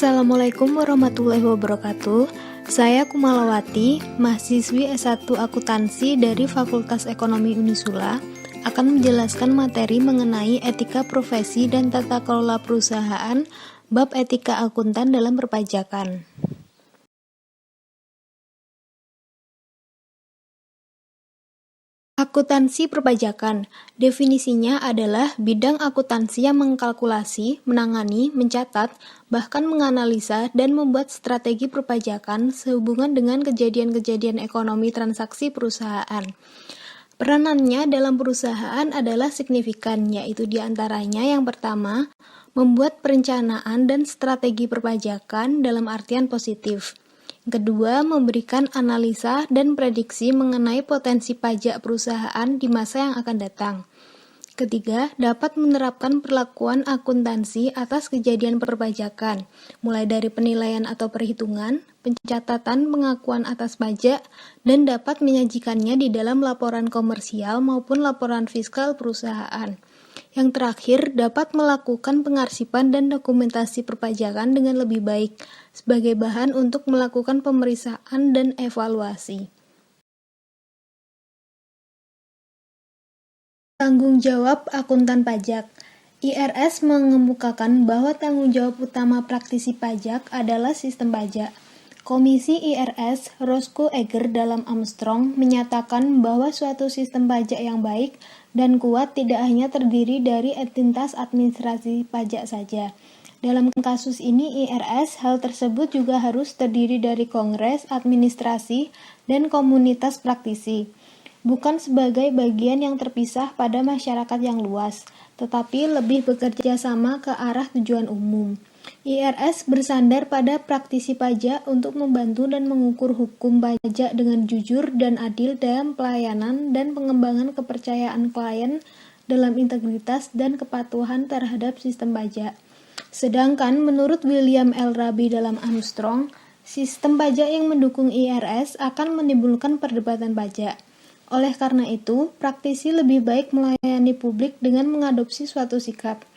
Assalamualaikum warahmatullahi wabarakatuh. Saya Kumalawati, mahasiswi S1 Akuntansi dari Fakultas Ekonomi Unisula, akan menjelaskan materi mengenai etika profesi dan tata kelola perusahaan, bab etika akuntan dalam perpajakan. Akuntansi perpajakan, definisinya adalah bidang akuntansi yang mengkalkulasi, menangani, mencatat, bahkan menganalisa dan membuat strategi perpajakan sehubungan dengan kejadian-kejadian ekonomi transaksi perusahaan. Peranannya dalam perusahaan adalah signifikan, yaitu diantaranya yang pertama, membuat perencanaan dan strategi perpajakan dalam artian positif. Kedua, memberikan analisa dan prediksi mengenai potensi pajak perusahaan di masa yang akan datang. Ketiga, dapat menerapkan perlakuan akuntansi atas kejadian perpajakan, mulai dari penilaian atau perhitungan, pencatatan pengakuan atas pajak, dan dapat menyajikannya di dalam laporan komersial maupun laporan fiskal perusahaan. Yang terakhir, dapat melakukan pengarsipan dan dokumentasi perpajakan dengan lebih baik, sebagai bahan untuk melakukan pemeriksaan dan evaluasi. Tanggung jawab akuntan pajak. IRS mengemukakan bahwa tanggung jawab utama praktisi pajak adalah sistem pajak. Komisi IRS Roscoe Egger dalam Armstrong menyatakan bahwa suatu sistem pajak yang baik dan kuat tidak hanya terdiri dari entitas administrasi pajak saja. Dalam kasus ini IRS, hal tersebut juga harus terdiri dari kongres, administrasi, dan komunitas praktisi. Bukan sebagai bagian yang terpisah pada masyarakat yang luas, tetapi lebih bekerja sama ke arah tujuan umum. IRS bersandar pada praktisi pajak untuk membantu dan mengukur hukum pajak dengan jujur dan adil dalam pelayanan dan pengembangan kepercayaan klien dalam integritas dan kepatuhan terhadap sistem pajak. Sedangkan menurut William L. Raby dalam Armstrong, sistem pajak yang mendukung IRS akan menimbulkan perdebatan pajak. Oleh karena itu, praktisi lebih baik melayani publik dengan mengadopsi suatu sikap.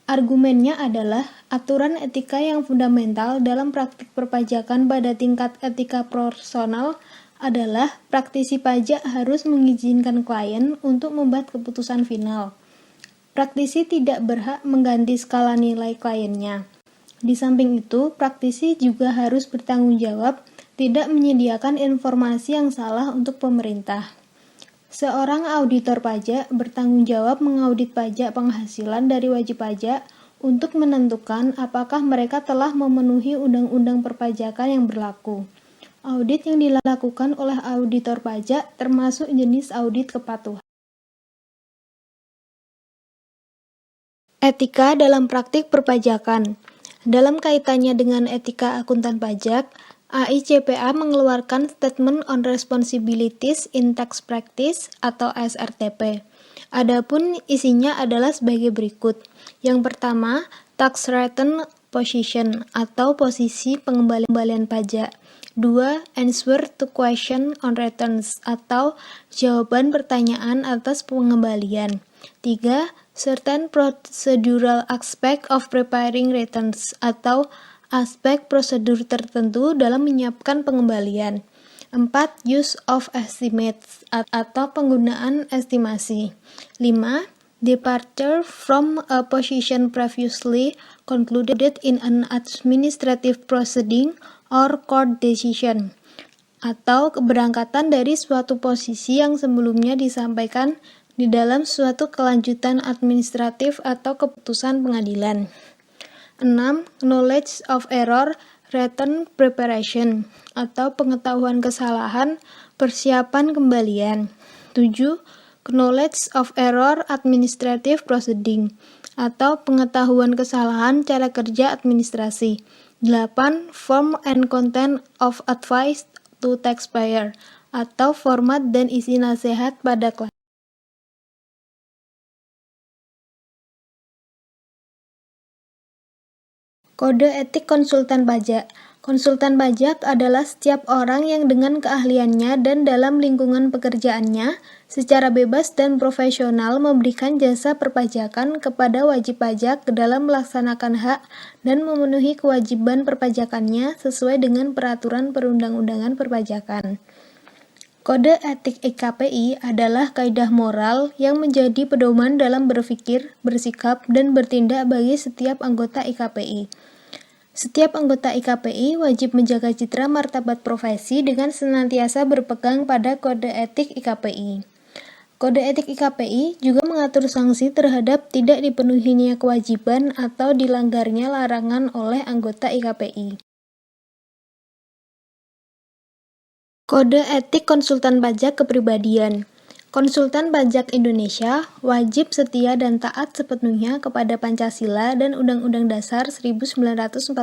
Argumennya adalah aturan etika yang fundamental dalam praktik perpajakan pada tingkat etika personal adalah praktisi pajak harus mengizinkan klien untuk membuat keputusan final. Praktisi tidak berhak mengganti skala nilai kliennya. Di samping itu, praktisi juga harus bertanggung jawab tidak menyediakan informasi yang salah untuk pemerintah. Seorang auditor pajak bertanggung jawab mengaudit pajak penghasilan dari wajib pajak untuk menentukan apakah mereka telah memenuhi undang-undang perpajakan yang berlaku. Audit yang dilakukan oleh auditor pajak termasuk jenis audit kepatuhan. Etika dalam praktik perpajakan. Dalam kaitannya dengan etika akuntan pajak, AICPA mengeluarkan Statement on Responsibilities in Tax Practice atau SRTP. Adapun isinya adalah sebagai berikut. Yang pertama, Tax Return Position atau posisi pengembalian pajak. 2. Answer to question on returns atau jawaban pertanyaan atas pengembalian. 3. Certain procedural aspect of preparing returns atau aspek prosedur tertentu dalam menyiapkan pengembalian. 4. Use of estimates atau penggunaan estimasi. 5. Departure from a position previously concluded in an administrative proceeding or court decision atau keberangkatan dari suatu posisi yang sebelumnya disampaikan di dalam suatu kelanjutan administratif atau keputusan pengadilan. 6. Knowledge of error return preparation atau pengetahuan kesalahan persiapan kembalian. 7. Knowledge of error administrative proceeding atau pengetahuan kesalahan cara kerja administrasi. 8. Form and content of advice to taxpayer atau format dan isi nasihat pada klien. Kode etik konsultan pajak. Konsultan pajak adalah setiap orang yang dengan keahliannya dan dalam lingkungan pekerjaannya secara bebas dan profesional memberikan jasa perpajakan kepada wajib pajak dalam melaksanakan hak dan memenuhi kewajiban perpajakannya sesuai dengan peraturan perundang-undangan perpajakan. Kode etik IKPI adalah kaidah moral yang menjadi pedoman dalam berpikir, bersikap, dan bertindak bagi setiap anggota IKPI. Setiap anggota IKPI wajib menjaga citra martabat profesi dengan senantiasa berpegang pada kode etik IKPI. Kode etik IKPI juga mengatur sanksi terhadap tidak dipenuhinya kewajiban atau dilanggarnya larangan oleh anggota IKPI. Kode etik konsultan pajak kepribadian. Konsultan pajak Indonesia wajib setia dan taat sepenuhnya kepada Pancasila dan Undang-Undang Dasar 1945,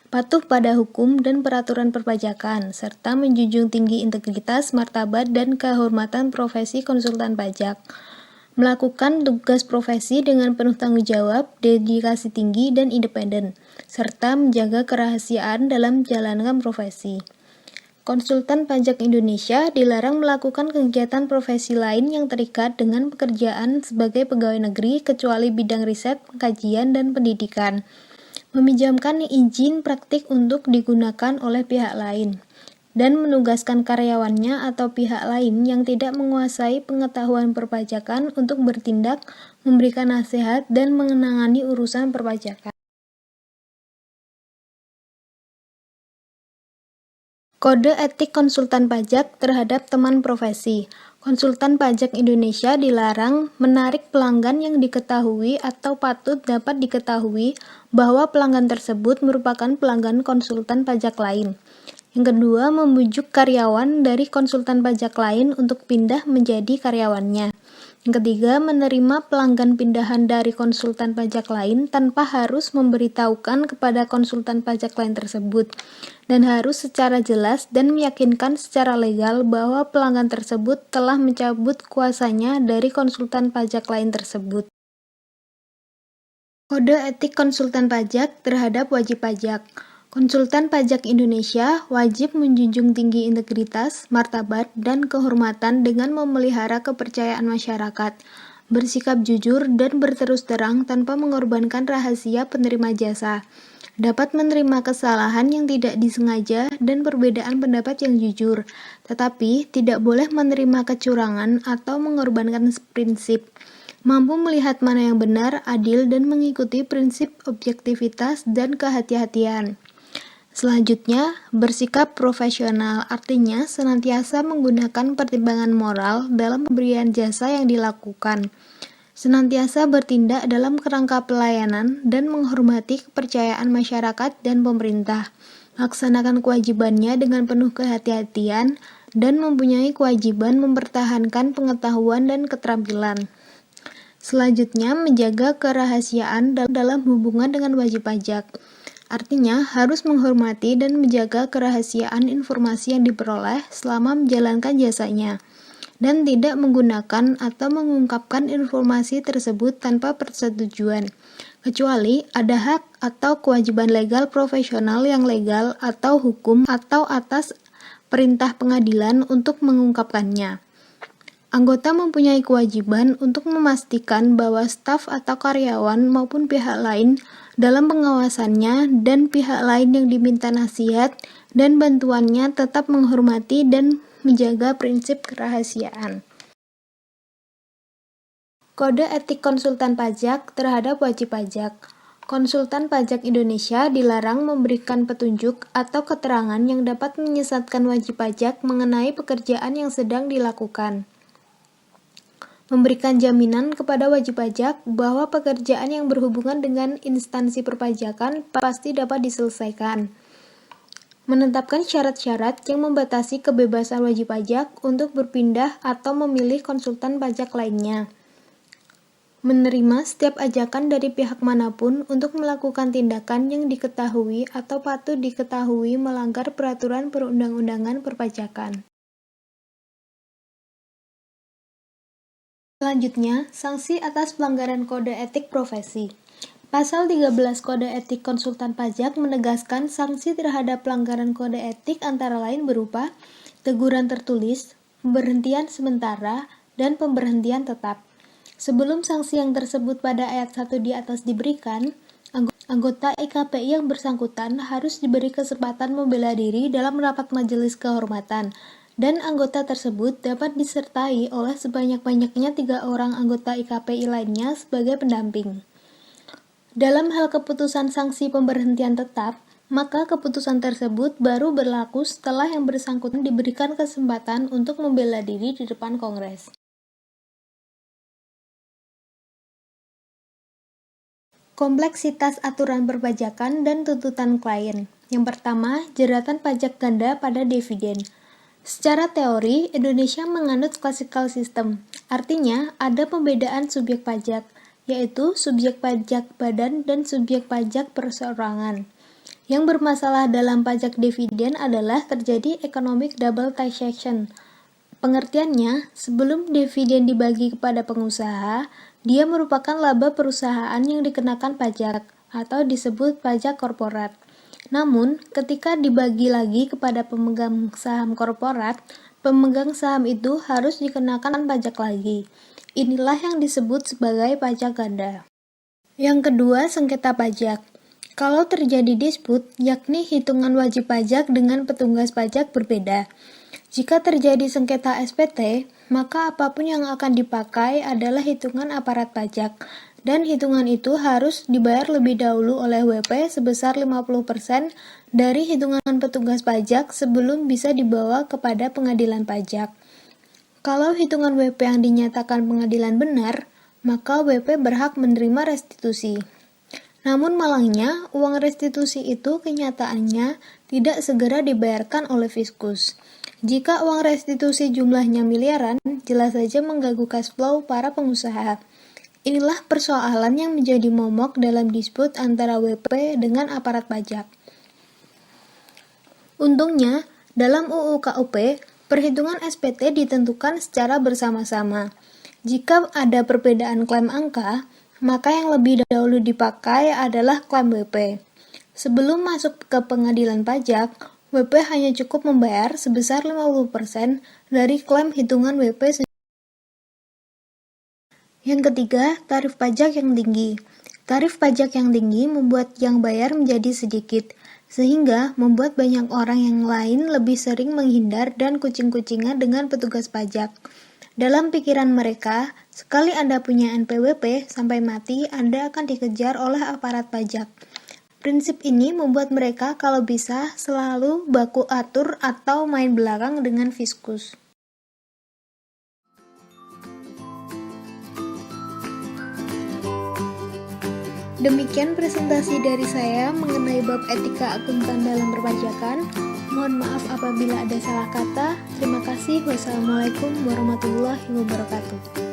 patuh pada hukum dan peraturan perpajakan, serta menjunjung tinggi integritas, martabat, dan kehormatan profesi konsultan pajak. Melakukan tugas profesi dengan penuh tanggung jawab, dedikasi tinggi, dan independen, serta menjaga kerahasiaan dalam menjalankan profesi. Konsultan pajak Indonesia dilarang melakukan kegiatan profesi lain yang terikat dengan pekerjaan sebagai pegawai negeri kecuali bidang riset, kajian, dan pendidikan. Meminjamkan izin praktik untuk digunakan oleh pihak lain, dan menugaskan karyawannya atau pihak lain yang tidak menguasai pengetahuan perpajakan untuk bertindak, memberikan nasihat, dan menangani urusan perpajakan. Kode etik konsultan pajak terhadap teman profesi. Konsultan pajak Indonesia dilarang menarik pelanggan yang diketahui atau patut dapat diketahui bahwa pelanggan tersebut merupakan pelanggan konsultan pajak lain. Yang kedua, membujuk karyawan dari konsultan pajak lain untuk pindah menjadi karyawannya. Yang ketiga, menerima pelanggan pindahan dari konsultan pajak lain tanpa harus memberitahukan kepada konsultan pajak lain tersebut, dan harus secara jelas dan meyakinkan secara legal bahwa pelanggan tersebut telah mencabut kuasanya dari konsultan pajak lain tersebut. Kode etik konsultan pajak terhadap wajib pajak. Konsultan pajak Indonesia wajib menjunjung tinggi integritas, martabat, dan kehormatan dengan memelihara kepercayaan masyarakat, bersikap jujur dan berterus terang tanpa mengorbankan rahasia penerima jasa, dapat menerima kesalahan yang tidak disengaja dan perbedaan pendapat yang jujur, tetapi tidak boleh menerima kecurangan atau mengorbankan prinsip, mampu melihat mana yang benar, adil, dan mengikuti prinsip objektivitas dan kehati-hatian. Selanjutnya, bersikap profesional artinya senantiasa menggunakan pertimbangan moral dalam pemberian jasa yang dilakukan, senantiasa bertindak dalam kerangka pelayanan dan menghormati kepercayaan masyarakat dan pemerintah, melaksanakan kewajibannya dengan penuh kehati-hatian, dan mempunyai kewajiban mempertahankan pengetahuan dan keterampilan. Selanjutnya, menjaga kerahasiaan dalam hubungan dengan wajib pajak. Artinya, harus menghormati dan menjaga kerahasiaan informasi yang diperoleh selama menjalankan jasanya, dan tidak menggunakan atau mengungkapkan informasi tersebut tanpa persetujuan, kecuali ada hak atau kewajiban legal profesional yang legal atau hukum atau atas perintah pengadilan untuk mengungkapkannya. Anggota mempunyai kewajiban untuk memastikan bahwa staf atau karyawan maupun pihak lain dalam pengawasannya dan pihak lain yang diminta nasihat dan bantuannya tetap menghormati dan menjaga prinsip kerahasiaan. Kode etik konsultan pajak terhadap wajib pajak. Konsultan pajak Indonesia dilarang memberikan petunjuk atau keterangan yang dapat menyesatkan wajib pajak mengenai pekerjaan yang sedang dilakukan. Memberikan jaminan kepada wajib pajak bahwa pekerjaan yang berhubungan dengan instansi perpajakan pasti dapat diselesaikan. Menetapkan syarat-syarat yang membatasi kebebasan wajib pajak untuk berpindah atau memilih konsultan pajak lainnya. Menerima setiap ajakan dari pihak manapun untuk melakukan tindakan yang diketahui atau patut diketahui melanggar peraturan perundang-undangan perpajakan. Selanjutnya, sanksi atas pelanggaran kode etik profesi. Pasal 13 Kode Etik Konsultan Pajak menegaskan sanksi terhadap pelanggaran kode etik antara lain berupa teguran tertulis, pemberhentian sementara, dan pemberhentian tetap. Sebelum sanksi yang tersebut pada ayat 1 di atas diberikan, anggota IKPI yang bersangkutan harus diberi kesempatan membela diri dalam rapat majelis kehormatan, dan anggota tersebut dapat disertai oleh sebanyak-banyaknya 3 orang anggota IKPI lainnya sebagai pendamping. Dalam hal keputusan sanksi pemberhentian tetap, maka keputusan tersebut baru berlaku setelah yang bersangkutan diberikan kesempatan untuk membela diri di depan Kongres. Kompleksitas aturan perpajakan dan tuntutan klien. Yang pertama, jeratan pajak ganda pada dividen. Secara teori, Indonesia menganut classical system. Artinya, ada pembedaan subjek pajak, yaitu subjek pajak badan dan subjek pajak perseorangan. Yang bermasalah dalam pajak dividen adalah terjadi economic double taxation. Pengertiannya, sebelum dividen dibagi kepada pengusaha, dia merupakan laba perusahaan yang dikenakan pajak, atau disebut pajak korporat. Namun, ketika dibagi lagi kepada pemegang saham korporat, pemegang saham itu harus dikenakan pajak lagi. Inilah yang disebut sebagai pajak ganda. Yang kedua, sengketa pajak. Kalau terjadi disput, yakni hitungan wajib pajak dengan petugas pajak berbeda. Jika terjadi sengketa SPT, maka apapun yang akan dipakai adalah hitungan aparat pajak, dan hitungan itu harus dibayar lebih dahulu oleh WP sebesar 50% dari hitungan petugas pajak sebelum bisa dibawa kepada pengadilan pajak. Kalau hitungan WP yang dinyatakan pengadilan benar, maka WP berhak menerima restitusi. Namun malangnya, uang restitusi itu kenyataannya tidak segera dibayarkan oleh fiskus. Jika uang restitusi jumlahnya miliaran, jelas saja mengganggu cash flow para pengusaha. Inilah persoalan yang menjadi momok dalam disput antara WP dengan aparat pajak. Untungnya, dalam UU KUP, perhitungan SPT ditentukan secara bersama-sama. Jika ada perbedaan klaim angka, maka yang lebih dahulu dipakai adalah klaim WP. Sebelum masuk ke pengadilan pajak, WP hanya cukup membayar sebesar 50% dari klaim hitungan WP. Yang ketiga, tarif pajak yang tinggi. Tarif pajak yang tinggi membuat yang bayar menjadi sedikit, sehingga membuat banyak orang yang lain lebih sering menghindar dan kucing-kucingan dengan petugas pajak. Dalam pikiran mereka, sekali Anda punya NPWP, sampai mati Anda akan dikejar oleh aparat pajak. Prinsip ini membuat mereka kalau bisa selalu baku atur atau main belakang dengan fiskus. Demikian presentasi dari saya mengenai bab etika akuntan dalam perpajakan. Mohon maaf apabila ada salah kata. Terima kasih. Wassalamualaikum warahmatullahi wabarakatuh.